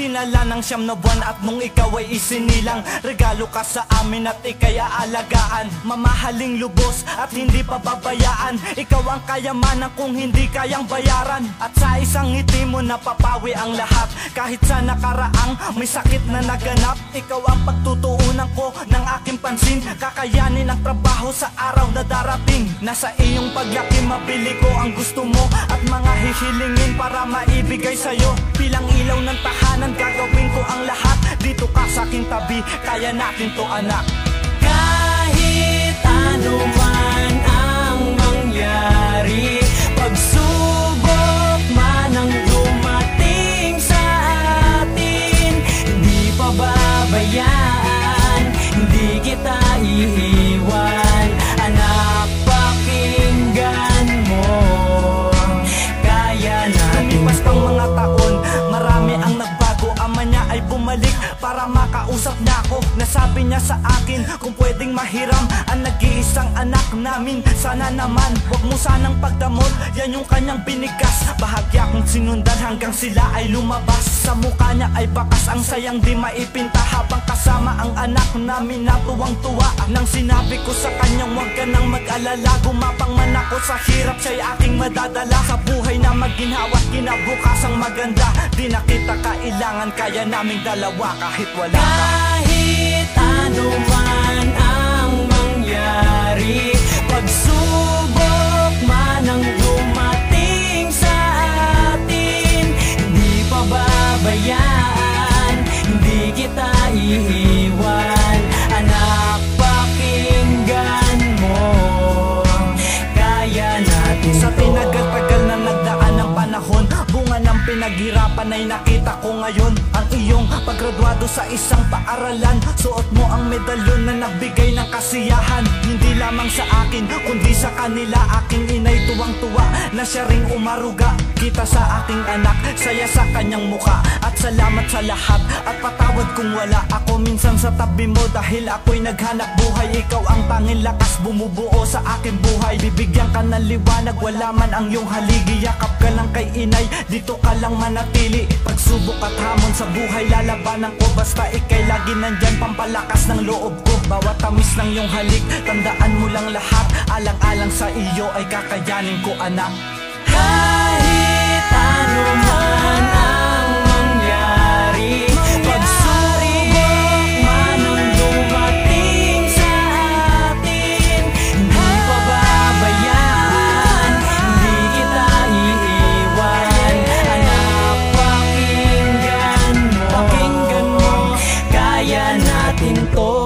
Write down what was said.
Dinala ng 9 na buwan at nung ikaw ay isinilang, regalo ka sa amin at ikay aalagaan. Mamahaling lubos at hindi pababayaan, ikaw ang kayamanan kung hindi kayang bayaran. At sa isang ngiti mo napapawi ang lahat, kahit sa nakaraang may sakit na naganap. Ikaw ang pagtutuunan ko ng aking pansin, kakayanin ang trabaho sa araw na darating. Nasa iyong paglaki mabili ko ang gusto mo at mga hihilingin para maibigay sa'yo. Bilang ilaw ng tahanan gagawin ko ang lahat, dito ka sa aking tabi, kaya natin to anak. Kahit ano man ang mangyari, pagsubok man ang dumating sa atin, hindi pababayaan, hindi kita iiwan. Anak, pakinggan mo, kaya natin. Lumipas ng mga taon, marami ang nagbago. Ama niya ay bumalik para makausap niya ako. Nasabi niya sa akin kung pwedeng mahiram ang nag-iisang anak namin. Sana naman wag mo sanang pagdamot, yan yung kanyang binigas. Bahagya kong sinundan hanggang sila ay lumabas. Sa mukha niya ay bakas, ang sayang di maipinta. Habang kasama ang anak namin na tuwang-tuwa nang sinabi ko sa kanyang wag ka nang mag-alala. Gumapang man ako sa hirap, siya'y aking madadala. Sa buhay na maginhawa't kinabukasang maganda, di na kita kailangan, kaya naming dalawa kahit wala ka. Kahit ano man ang mangyari, pagsubok man ang dumating sa atin, hindi pababayaan, hindi kita iiwan. Anak, pakinggan mo, kaya natin. Sa tinagal-tagal na nagdaan ng panahon, bunga ng pinaghirapan ay nakita ko ngayon. Ang iyong paggraduado sa isang paaralan, suot mo ang medalyon na nagbigay ng kasiyahan. Hindi lamang sa akin, kundi sa kanila. Aking inay tuwang-tuwa na siya ring umaruga. Kita sa aking anak, saya sa kanyang muka. At salamat sa lahat, at patawad kung wala ako minsan sa tabi mo. Dahil ako'y naghanap buhay, ikaw ang tanging lakas bumubuo sa aking buhay. Bibigyan ka ng liwanag, wala man ang iyong haligi. Yakap ka lang kay inay, dito ka lang manatili. Pagsubok at hamon sa buhay, lalabanan ko. Basta ikay lagi nandyan, pampalakas ng loob ko. Bawat tamis ng iyong halik, tandaan mo lang lahat. Alang-alang sa iyo ay kakayanin ko, anak. Kahit ano man ang mangyari, pagsubok man ang dumating sa atin, hindi pababayaan, hindi kita iiwan. Anak, pakinggan mo, kaya natin to.